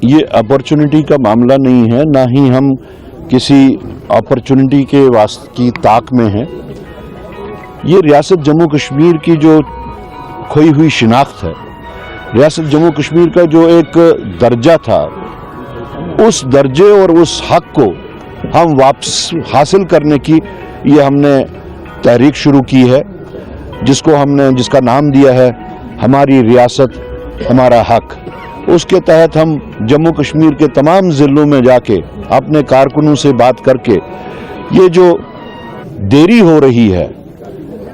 ये अपॉर्चुनिटी का मामला नहीं है, ना ही हम किसी अपॉर्चुनिटी के की ताक में हैं। ये रियासत जम्मू कश्मीर की जो खोई हुई शिनाख्त है, रियासत जम्मू कश्मीर का जो एक दर्जा था, उस दर्जे और उस हक को हम वापस हासिल करने की ये हमने तहरीक शुरू की है, जिसका नाम दिया है हमारी रियासत हमारा हक। उसके तहत हम जम्मू कश्मीर के तमाम ज़िलों में जाके अपने कारकुनों से बात करके ये जो देरी हो रही है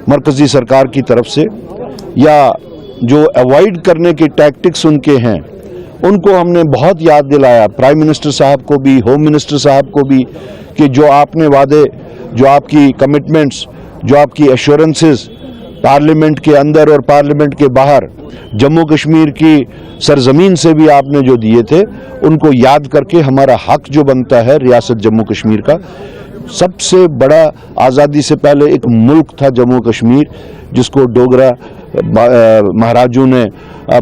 मरकज़ी सरकार की तरफ से, या जो अवॉइड करने के टैक्टिक्स उनके हैं, उनको हमने बहुत याद दिलाया, प्राइम मिनिस्टर साहब को भी, होम मिनिस्टर साहब को भी, कि जो आपने वादे, जो आपकी कमिटमेंट्स, जो आपकी एश्योरेंसेस पार्लियामेंट के अंदर और पार्लियामेंट के बाहर जम्मू कश्मीर की सरजमीन से भी आपने जो दिए थे, उनको याद करके हमारा हक जो बनता है रियासत जम्मू कश्मीर का। सबसे बड़ा आज़ादी से पहले एक मुल्क था जम्मू कश्मीर, जिसको डोगरा महाराजों ने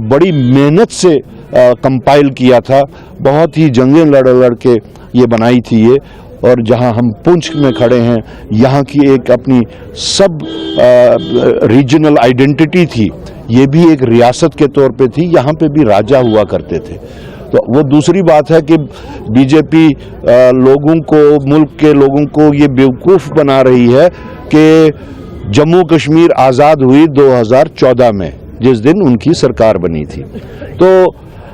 बड़ी मेहनत से कंपाइल किया था, बहुत ही जंगें लड़ के ये बनाई थी ये। और जहां हम पुंछ में खड़े हैं, यहाँ की एक अपनी सब रीजनल आइडेंटिटी थी, ये भी एक रियासत के तौर पे थी, यहाँ पे भी राजा हुआ करते थे। तो वो दूसरी बात है कि बीजेपी लोगों को, मुल्क के लोगों को ये बेवकूफ़ बना रही है कि जम्मू कश्मीर आज़ाद हुई 2014 में, जिस दिन उनकी सरकार बनी थी। तो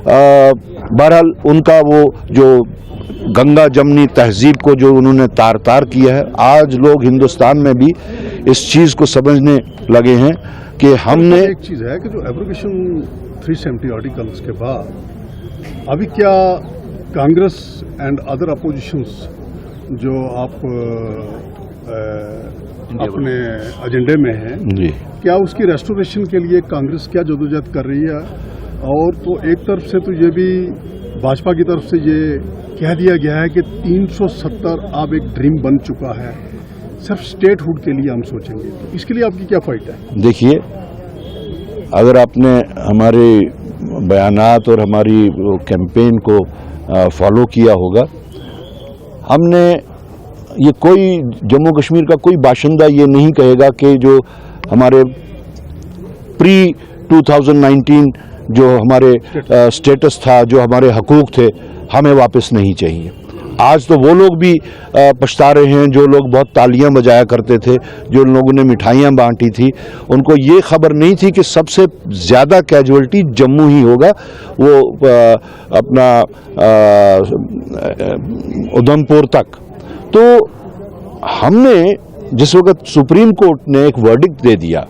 बहरहाल उनका वो जो गंगा जमनी तहजीब को जो उन्होंने तार तार किया है, आज लोग हिंदुस्तान में भी इस चीज़ को समझने लगे हैं कि हमने एक चीज़ है कि जो एब्रोगेशन 370 आर्टिकल्स के बाद अभी क्या कांग्रेस एंड अदर अपोजिशंस जो आप अपने एजेंडे में हैं, क्या उसकी रेस्टोरेशन के लिए कांग्रेस क्या जदोजहद कर रही है? और तो एक तरफ से तो ये भी भाजपा की तरफ से ये कह दिया गया है कि 370 अब एक ड्रीम बन चुका है, सिर्फ स्टेट हुड के लिए हम सोचेंगे। तो इसके लिए आपकी क्या फाइट है? देखिए, अगर आपने हमारे बयानात और हमारी कैंपेन को फॉलो किया होगा, हमने ये कोई जम्मू कश्मीर का कोई बाशिंदा ये नहीं कहेगा कि जो हमारे प्री 2019 जो हमारे स्टेटस था, जो हमारे हकूक़ थे, हमें वापस नहीं चाहिए। आज तो वो लोग भी पछता रहे हैं जो लोग बहुत तालियां बजाया करते थे, जो लोगों ने मिठाइयां बांटी थी। उनको ये खबर नहीं थी कि सबसे ज़्यादा कैजुअल्टी जम्मू ही होगा, वो अपना उधमपुर तक। तो हमने जिस वक्त सुप्रीम कोर्ट ने एक वर्डिक्ट दे दिया,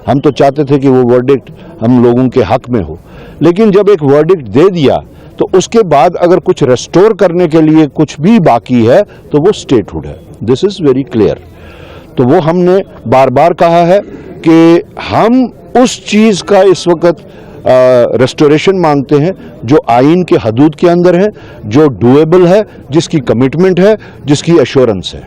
हम तो चाहते थे कि वो वर्डिक्ट हम लोगों के हक में हो, लेकिन जब एक वर्डिक्ट दे दिया तो उसके बाद अगर कुछ रेस्टोर करने के लिए कुछ भी बाकी है तो वो स्टेटहुड है। This is very clear. तो वो हमने बार बार कहा है कि हम उस चीज़ का इस वक्त रेस्टोरेशन मांगते हैं जो आइन के हदूद के अंदर है, जो डूएबल है, जिसकी कमिटमेंट है, जिसकी एश्योरेंस है।